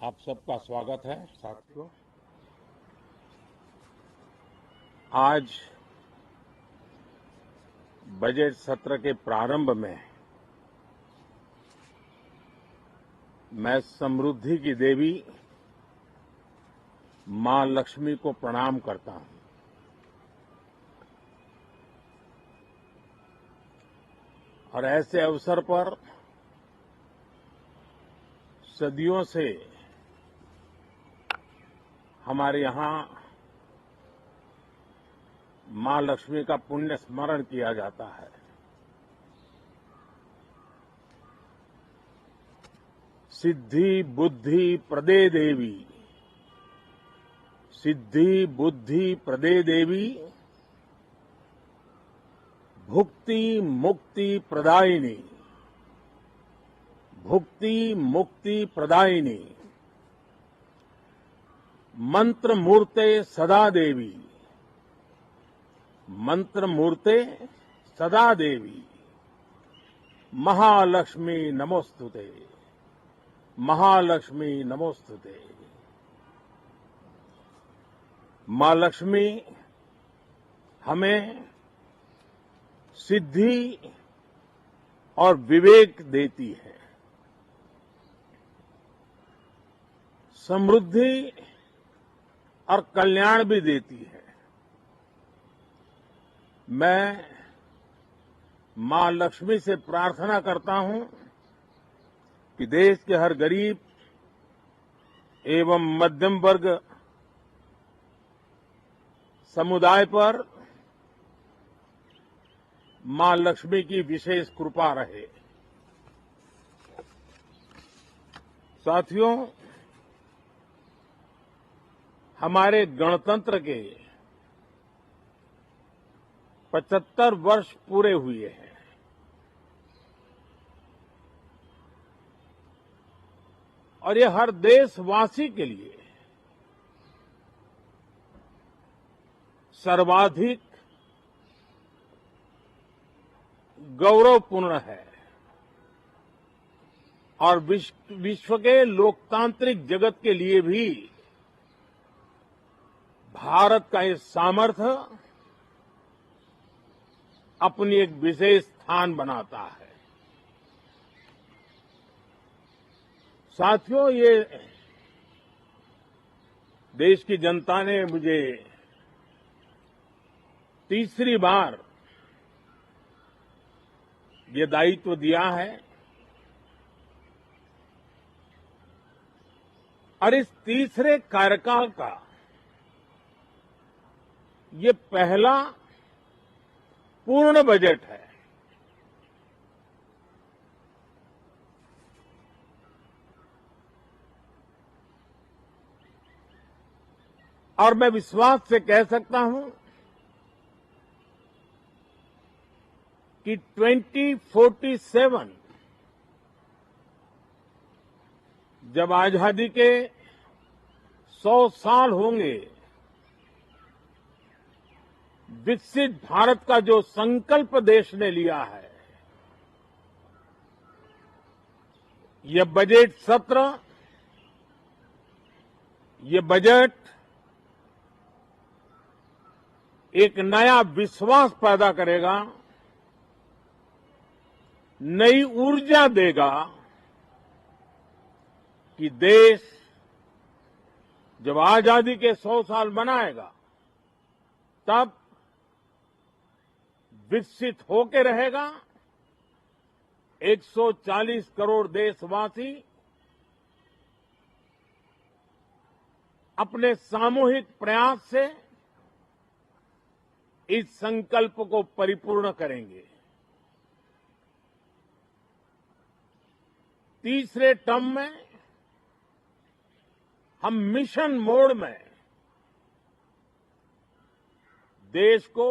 आप सबका स्वागत है साथियों। आज बजट सत्र के प्रारंभ में मैं समृद्धि की देवी मां लक्ष्मी को प्रणाम करता हूं। और ऐसे अवसर पर सदियों से हमारे यहां मां लक्ष्मी का पुण्य स्मरण किया जाता है। सिद्धि बुद्धि प्रदे देवी, सिद्धि बुद्धि प्रदे देवी, भुक्ति मुक्ति प्रदायिनी, भुक्ति मुक्ति प्रदायिनी, मंत्र मूर्ते सदा देवी, मंत्र मूर्ते सदा देवी, महालक्ष्मी नमोस्तुते, महालक्ष्मी नमोस्तुते। मां लक्ष्मी हमें सिद्धि और विवेक देती है, समृद्धि और कल्याण भी देती है। मैं मां लक्ष्मी से प्रार्थना करता हूं कि देश के हर गरीब एवं मध्यम वर्ग समुदाय पर मां लक्ष्मी की विशेष कृपा रहे। साथियों, हमारे गणतंत्र के 75 वर्ष पूरे हुए हैं। और ये हर देशवासी के लिए सर्वाधिक गौरवपूर्ण है और विश्व के लोकतांत्रिक जगत के लिए भी भारत का ये सामर्थ्य अपनी एक विशेष स्थान बनाता है। साथियों, ये देश की जनता ने मुझे तीसरी बार ये दायित्व दिया है और इस तीसरे कार्यकाल का ये पहला पूर्ण बजट है। और मैं विश्वास से कह सकता हूं कि 2047 जब आजादी के 100 साल होंगे, विकसित भारत का जो संकल्प देश ने लिया है, यह बजट सत्र, ये बजट एक नया विश्वास पैदा करेगा, नई ऊर्जा देगा कि देश जब आजादी के 100 साल मनाएगा तब विकसित होकर रहेगा। 140 करोड़ देशवासी अपने सामूहिक प्रयास से इस संकल्प को परिपूर्ण करेंगे। तीसरे टर्म में हम मिशन मोड में देश को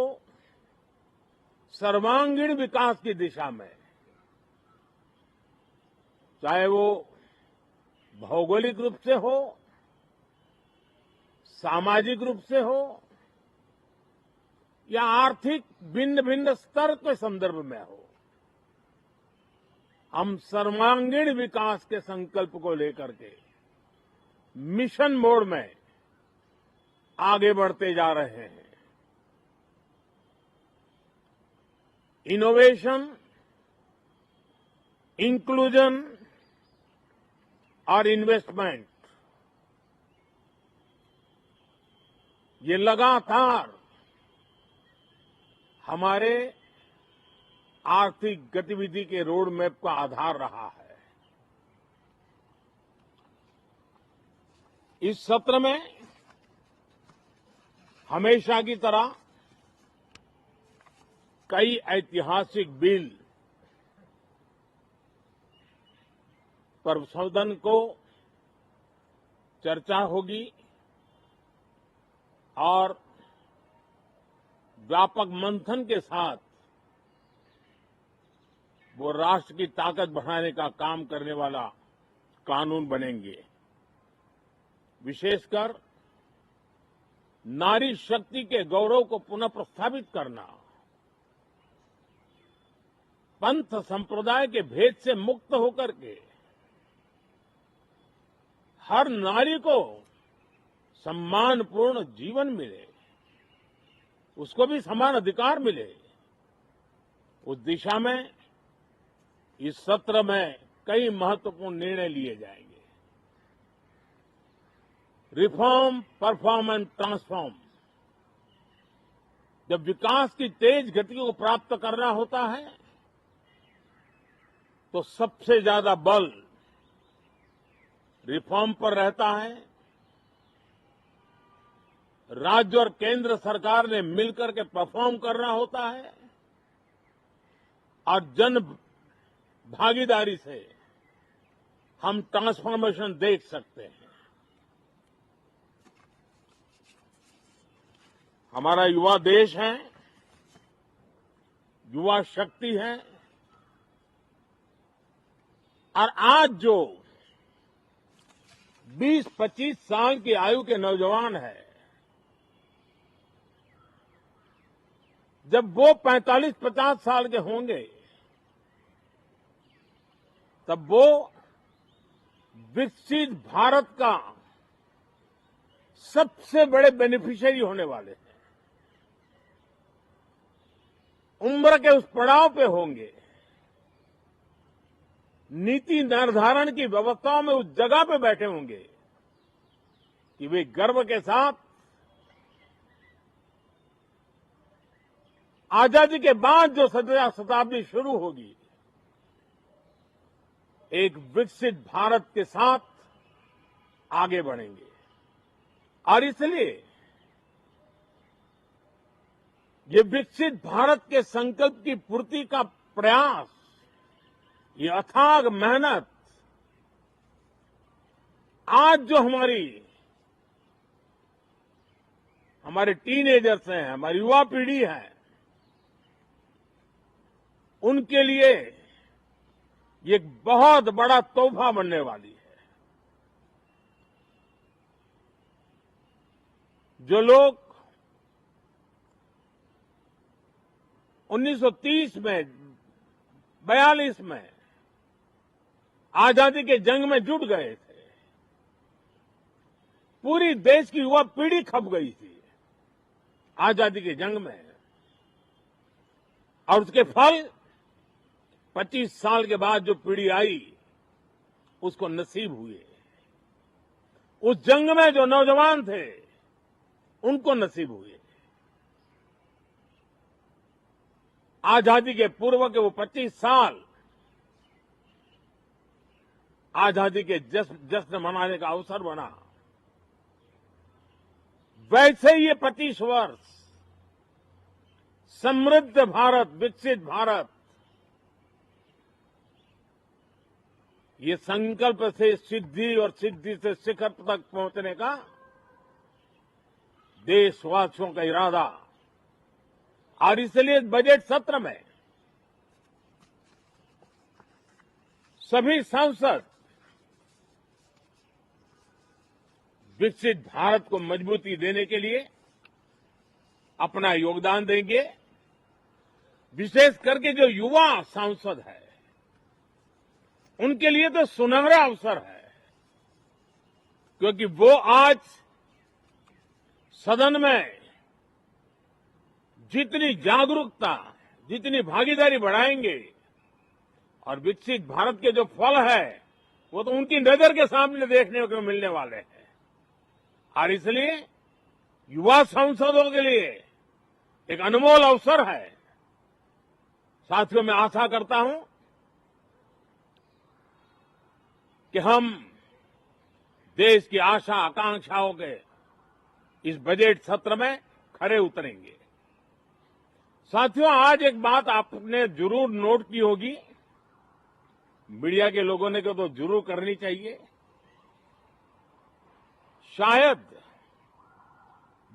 सर्वांगीण विकास की दिशा में, चाहे वो भौगोलिक रूप से हो, सामाजिक रूप से हो या आर्थिक भिन्न भिन्न स्तर के संदर्भ में हो, हम सर्वांगीण विकास के संकल्प को लेकर के मिशन मोड में आगे बढ़ते जा रहे हैं। इनोवेशन, इंक्लूजन और इन्वेस्टमेंट, ये लगातार हमारे आर्थिक गतिविधि के रोड मैप का आधार रहा है। इस सत्र में हमेशा की तरह कई ऐतिहासिक बिल पर सदन को चर्चा होगी और व्यापक मंथन के साथ वो राष्ट्र की ताकत बढ़ाने का काम करने वाला कानून बनेंगे। विशेषकर नारी शक्ति के गौरव को पुनः प्रस्तावित करना, पंथ संप्रदाय के भेद से मुक्त होकर के हर नारी को सम्मानपूर्ण जीवन मिले, उसको भी समान अधिकार मिले, उस दिशा में इस सत्र में कई महत्वपूर्ण निर्णय लिए जाएंगे। Reform, perform and transform. जब विकास की तेज गति को प्राप्त करना होता है तो सबसे ज्यादा बल रिफॉर्म पर रहता है। राज्य और केंद्र सरकार ने मिलकर के परफॉर्म करना होता है और जन भागीदारी से हम ट्रांसफॉर्मेशन देख सकते हैं। हमारा युवा देश है, युवा शक्ति है और आज जो 20-25 साल की आयु के नौजवान है, जब वो 45-50 साल के होंगे तब वो विकसित भारत का सबसे बड़े बेनिफिशियरी होने वाले हैं। उम्र के उस पड़ाव पे होंगे, नीति निर्धारण की व्यवस्थाओं में उस जगह पे बैठे होंगे कि वे गर्व के साथ आजादी के बाद जो शताब्दी शुरू होगी, एक विकसित भारत के साथ आगे बढ़ेंगे। और इसलिए ये विकसित भारत के संकल्प की पूर्ति का प्रयास, ये अथाग मेहनत आज जो हमारे टीनेजर्स हैं, हमारी युवा पीढ़ी है, उनके लिए ये एक बहुत बड़ा तोहफा बनने वाली है। जो लोग 1930 में, 42 में आजादी के जंग में जुट गए थे, पूरी देश की युवा पीढ़ी खप गई थी आजादी के जंग में, और उसके फल 25 साल के बाद जो पीढ़ी आई उसको नसीब हुए। उस जंग में जो नौजवान थे उनको नसीब हुए। आजादी के पूर्व के वो 25 साल आजादी के जश्न मनाने का अवसर बना। वैसे ही ये 25 वर्ष समृद्ध भारत, विकसित भारत, ये संकल्प से सिद्धि और सिद्धि से शिखर तक पहुंचने का देशवासियों का इरादा। और इसलिए बजट सत्र में सभी सांसद विकसित भारत को मजबूती देने के लिए अपना योगदान देंगे। विशेष करके जो युवा सांसद है उनके लिए तो सुनहरा अवसर है क्योंकि वो आज सदन में जितनी जागरूकता, जितनी भागीदारी बढ़ाएंगे और विकसित भारत के जो फल है वो तो उनकी नजर के सामने देखने को मिलने वाले हैं। और इसलिए युवा सांसदों के लिए एक अनमोल अवसर है। साथियों, मैं आशा करता हूं कि हम देश की आशा आकांक्षाओं के इस बजट सत्र में खरे उतरेंगे। साथियों, आज एक बात आपने जरूर नोट की होगी, मीडिया के लोगों ने तो जरूर करनी चाहिए। शायद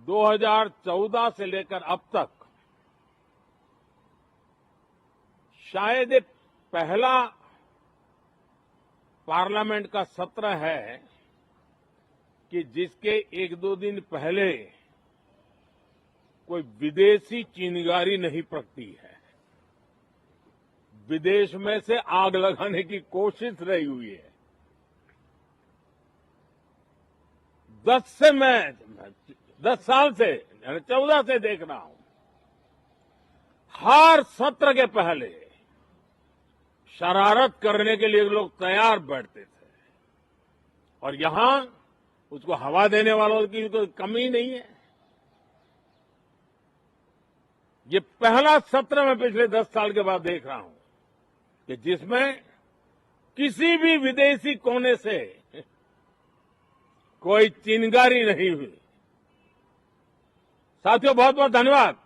2014 से लेकर अब तक शायद एक पहला पार्लियामेंट का सत्र है कि जिसके एक दो दिन पहले कोई विदेशी चिंगारी नहीं प्रगटी है। विदेश में से आग लगाने की कोशिश रही हुई है। 10 साल से 14 से देख रहा हूं, हर सत्र के पहले शरारत करने के लिए लोग तैयार बैठते थे और यहां उसको हवा देने वालों की कोई कमी नहीं है। ये पहला सत्र मैं पिछले 10 साल के बाद देख रहा हूं कि जिसमें किसी भी विदेशी कोने से कोई चिंगारी नहीं हुई। साथियों, बहुत बहुत धन्यवाद।